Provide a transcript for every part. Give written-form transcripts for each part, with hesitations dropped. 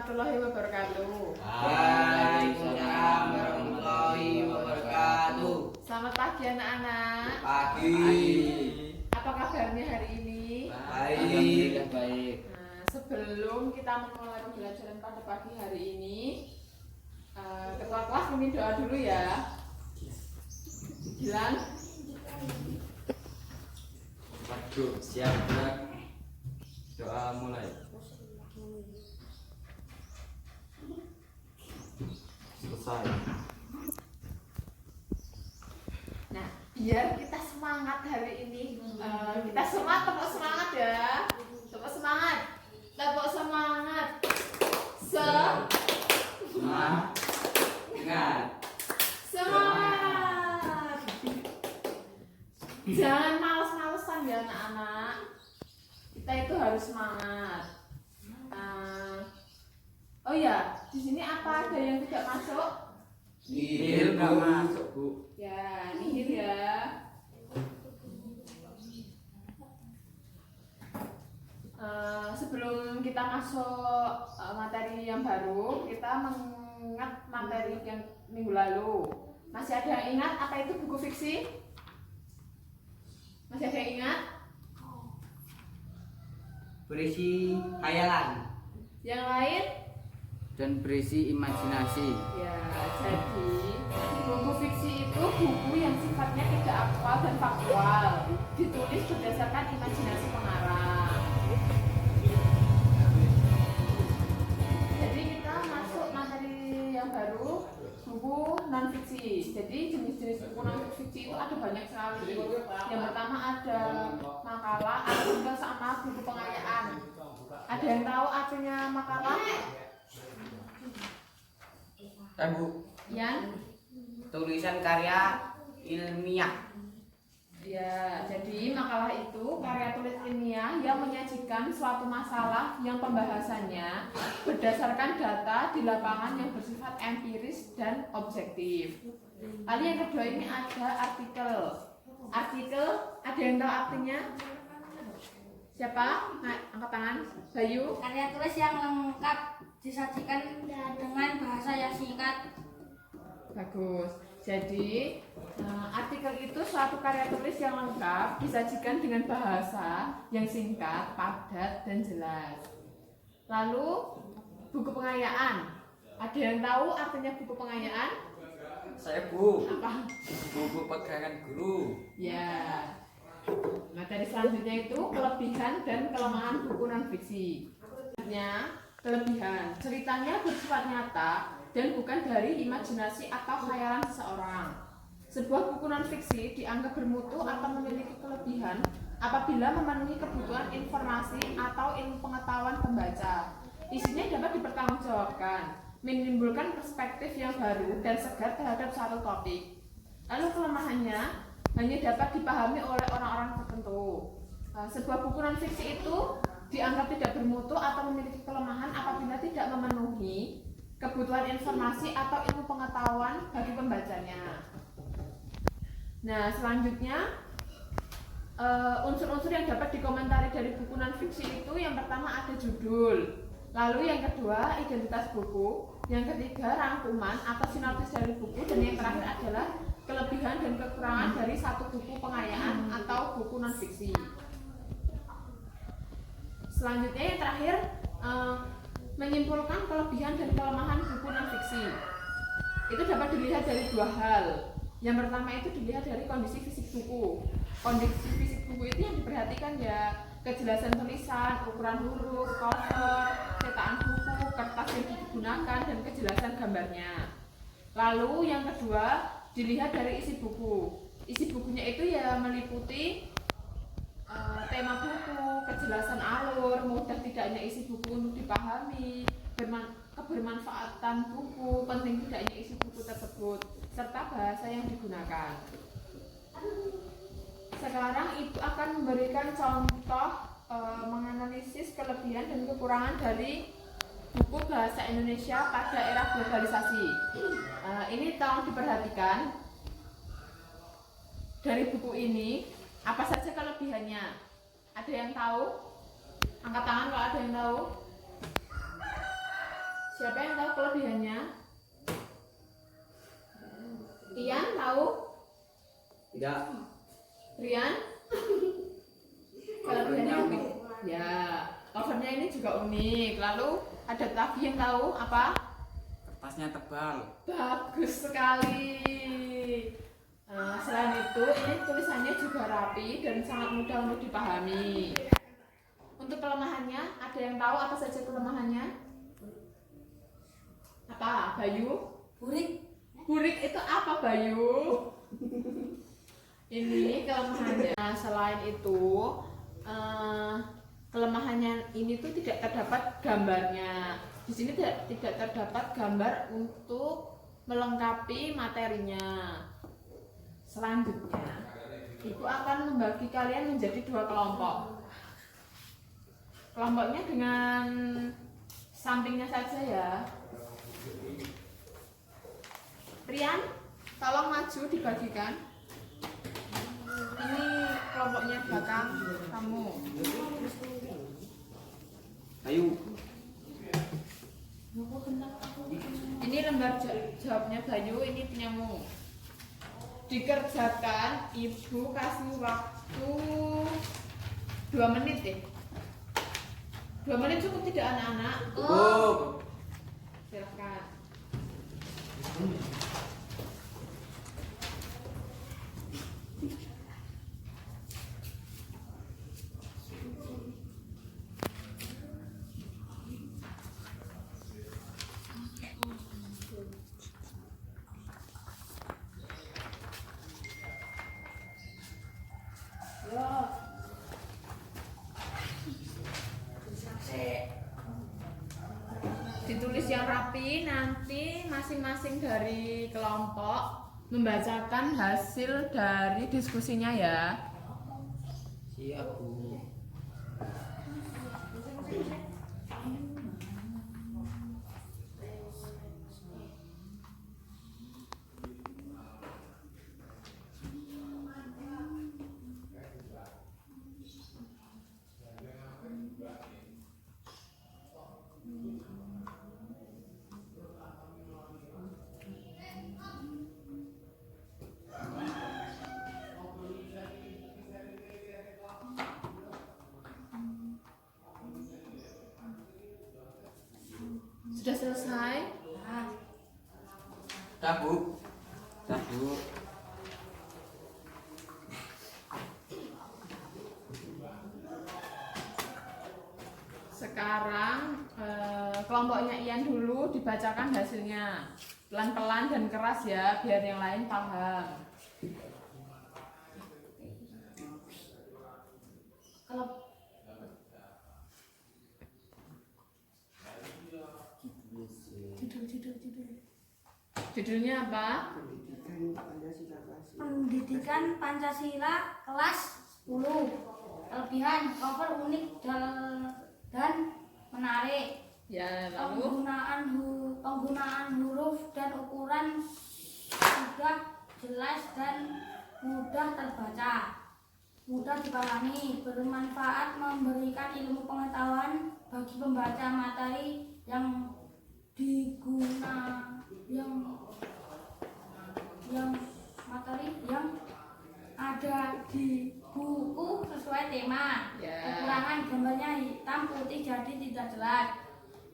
warahmatullahi wabarakatuh. Waalaikumsalam warahmatullahi wabarakatuh. Selamat pagi anak-anak. Pagi. Apa kabarnya hari ini? Baik. Baik. Nah, sebelum kita memulai pembelajaran pada pagi hari ini, ketua kelas mungkin doa dulu ya. Bilang. Waduh, siap. Doa mulai. Selesai. Nah, biar kita semangat hari ini, kita semua tepuk semangat ya. Tepuk semangat. Tepuk semangat. Semangat. Semangat. Jangan males-malesan ya anak-anak. Kita itu harus semangat. Oh ya, di sini apa ada yang tidak masuk? Nihil nggak masuk, Bu. Ya, nihil ya. Sebelum kita masuk materi yang baru, kita mengingat materi yang minggu lalu. Masih ada yang ingat apa itu buku fiksi? Masih ada yang ingat? Berisi khayalan Yang lain? dan berisi imajinasi. Ya, jadi buku fiksi itu buku yang sifatnya tidak aktual dan faktual, ditulis berdasarkan imajinasi pengarang. Jadi kita masuk materi yang baru, buku non fiksi. Jadi jenis-jenis buku non fiksi itu ada banyak sekali. Yang pertama ada makalah, ada juga sama buku pengayaan. Ada yang tahu artinya makalah? Bu, Yang? tulisan karya ilmiah. Ya, jadi makalah itu karya tulis ilmiah yang menyajikan suatu masalah yang pembahasannya berdasarkan data di lapangan yang bersifat empiris dan objektif. Lalu yang kedua ini ada artikel. Artikel, ada yang tahu artinya? Siapa? Nah, angkat tangan. Bayu. Karya tulis yang lengkap disajikan dengan bahasa yang singkat. Bagus. Jadi artikel itu suatu karya tulis yang lengkap disajikan dengan bahasa yang singkat, padat, dan jelas. Lalu buku pengayaan. Ada yang tahu artinya buku pengayaan? Saya, Bu. Apa? Buku pegangan guru. Ya. Materi selanjutnya itu kelebihan dan kelemahan buku non fiksi. Kelebihan. Ceritanya bersifat nyata dan bukan dari imajinasi atau khayalan seseorang. Sebuah buku non fiksi dianggap bermutu atau memiliki kelebihan apabila memenuhi kebutuhan informasi atau ilmu pengetahuan pembaca. Isinya dapat dipertanggungjawabkan, menimbulkan perspektif yang baru dan segar terhadap satu topik. Lalu kelemahannya hanya dapat dipahami oleh orang-orang tertentu. Sebuah buku non fiksi itu dianggap tidak bermutu atau memiliki kelemahan apabila tidak memenuhi kebutuhan informasi atau ilmu pengetahuan bagi pembacanya. Nah, selanjutnya unsur-unsur yang dapat dikomentari dari buku non fiksi itu yang pertama ada judul, lalu yang kedua identitas buku, yang ketiga rangkuman atau sinopsis dari buku, dan yang terakhir adalah kelebihan dan kekurangan dari satu buku pengayaan atau buku non fiksi. Selanjutnya yang terakhir menyimpulkan kelebihan dan kelemahan buku non fiksi. Itu dapat dilihat dari dua hal. Yang pertama itu dilihat dari kondisi fisik buku. Kondisi fisik buku itu yang diperhatikan ya kejelasan tulisan, ukuran huruf, cover, cetakan buku, kertas yang digunakan, dan kejelasan gambarnya. Lalu yang kedua dilihat dari isi buku. Isi bukunya itu ya meliputi tema buku, kejelasan alur, mudah tidaknya isi buku untuk dipahami, kebermanfaatan buku, penting tidaknya isi buku tersebut, serta bahasa yang digunakan. Sekarang Ibu akan memberikan contoh menganalisis kelebihan dan kekurangan dari buku bahasa Indonesia pada era globalisasi. Ini tolong diperhatikan. Dari buku ini apa saja kelebihannya? Ada yang tahu? Angkat tangan kalau ada yang tahu. Siapa yang tahu kelebihannya? Ian tahu? Tidak. Rian? Kelebihannya apa? Ya, covernya ini juga unik. Lalu ada lagi yang tahu apa? Kertasnya tebal. Bagus sekali. Selain itu, ini tulisannya juga rapi dan sangat mudah untuk dipahami. Untuk kelemahannya, ada yang tahu apa saja kelemahannya? Apa, Bayu? Burik. Burik itu apa, Bayu? Ini kelemahannya. Nah, selain itu, kelemahannya ini tuh tidak terdapat gambarnya. Di sini tidak terdapat gambar untuk melengkapi materinya. Selanjutnya, Ibu akan membagi kalian menjadi 2 kelompok. Kelompoknya dengan sampingnya saja ya. Rian, tolong maju dibagikan. Ini kelompoknya belakang kamu. Ayo. Ini lembar jawabnya Bayu, ini punyamu. Dikerjakan, Ibu kasih waktu 2 menit deh. 2 menit cukup tidak anak-anak? Cukup. Silakan. Ditulis yang rapi, nanti masing-masing dari kelompok membacakan hasil dari diskusinya ya. Siap, Bu. Sudah selesai? Dah, Bu. Dah, Bu. Sekarang kelompoknya Ian dulu dibacakan hasilnya. Pelan-pelan dan keras ya, biar yang lain paham. Kalau Judulnya apa? Pendidikan Pancasila kelas 10. Kelebihan cover unik dan menarik. Ya, lalu Penggunaan huruf dan ukuran sudah jelas dan mudah terbaca, mudah dipahami, bermanfaat, memberikan ilmu pengetahuan bagi pembaca. Materi yang ada di buku sesuai tema. Ya. Kekurangan gambarnya hitam putih jadi tidak jelas.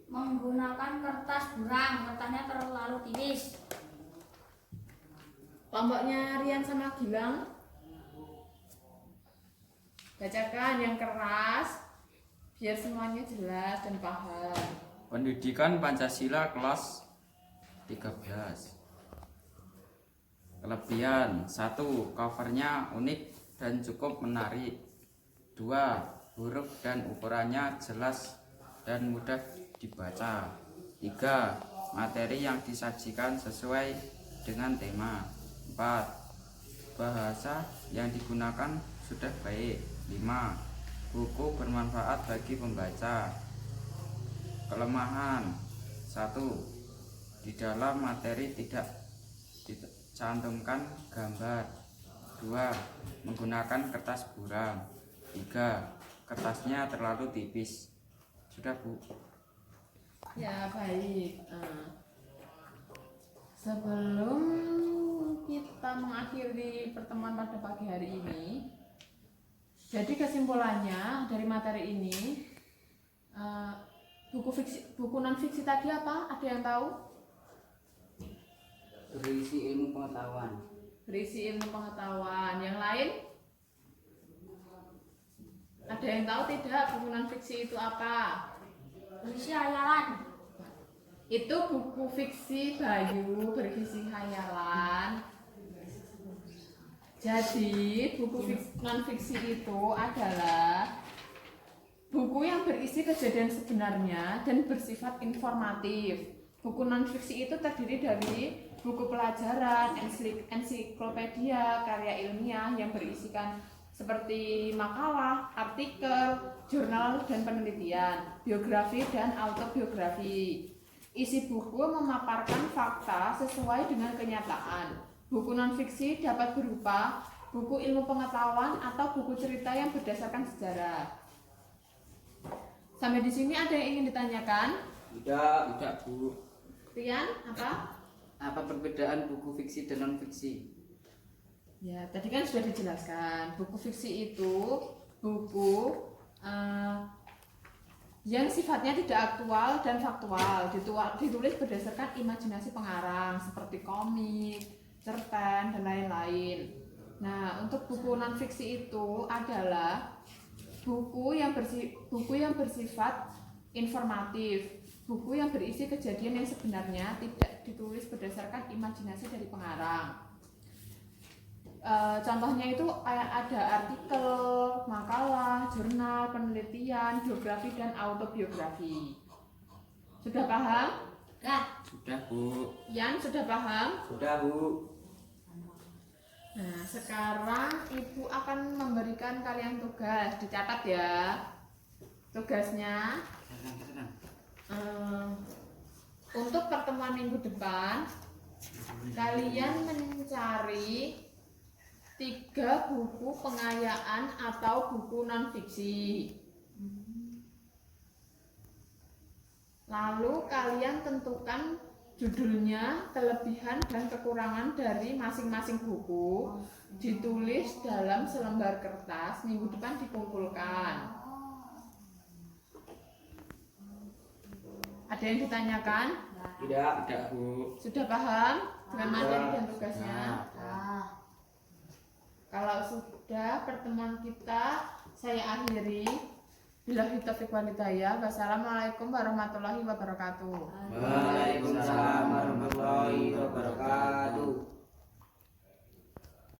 Menggunakan kertas buram, kertasnya terlalu tipis. Kelompoknya Rian sama Gilang, bacakan yang keras biar semuanya jelas dan paham. Pendidikan Pancasila kelas 13. Kelebihan 1. Covernya unik dan cukup menarik. 2. Huruf dan ukurannya jelas dan mudah dibaca. 3. Materi yang disajikan sesuai dengan tema. 4. Bahasa yang digunakan sudah baik. 5. Buku bermanfaat bagi pembaca. Kelemahan 1. Di dalam materi tidak dicantumkan gambar. 2. Menggunakan kertas buram. 3. Kertasnya terlalu tipis. Sudah, Bu. Ya, baik. Sebelum kita mengakhiri pertemuan pada pagi hari ini, jadi kesimpulannya dari materi ini, buku non fiksi tadi apa? Ada yang tahu? Berisi ilmu pengetahuan. Berisi ilmu pengetahuan. Yang lain? Ada yang tahu tidak buku non fiksi itu apa? Berisi hayalan. Itu buku fiksi Bayu berisi hayalan. Jadi buku non fiksi itu adalah buku yang berisi kejadian sebenarnya dan bersifat informatif. Buku non fiksi itu terdiri dari buku pelajaran, ensiklopedia, karya ilmiah yang berisikan seperti makalah, artikel, jurnal dan penelitian, biografi dan autobiografi. Isi buku memaparkan fakta sesuai dengan kenyataan. Buku non fiksi dapat berupa buku ilmu pengetahuan atau buku cerita yang berdasarkan sejarah. Sampai di sini ada yang ingin ditanyakan? Tidak, Bu. Rian, apa? Apa perbedaan buku fiksi dan non fiksi? Ya, tadi kan sudah dijelaskan. Buku fiksi itu buku yang sifatnya tidak aktual dan faktual, ditulis berdasarkan imajinasi pengarang seperti komik, cerpen, dan lain-lain. Nah, untuk buku non fiksi itu adalah buku yang bersifat informatif, buku yang berisi kejadian yang sebenarnya tidak ditulis berdasarkan imajinasi dari pengarang. Contohnya itu ada artikel, makalah, jurnal, penelitian, biografi, dan autobiografi. Sudah paham? Sudah, Bu. Yan, sudah paham? Sudah, Bu. Nah, sekarang Ibu akan memberikan kalian tugas. Dicatat ya tugasnya. Untuk pertemuan minggu depan, kalian mencari 3 buku pengayaan atau buku non fiksi. Lalu kalian tentukan judulnya, kelebihan dan kekurangan dari masing-masing buku, ditulis dalam selembar kertas, minggu depan dikumpulkan. Ada yang ditanyakan? Tidak, Bu. Sudah paham dengan materi dan tugasnya? Kalau sudah, pertemuan kita saya akhiri. Billahi taufiq wal hidayah. Wassalamualaikum warahmatullahi wabarakatuh.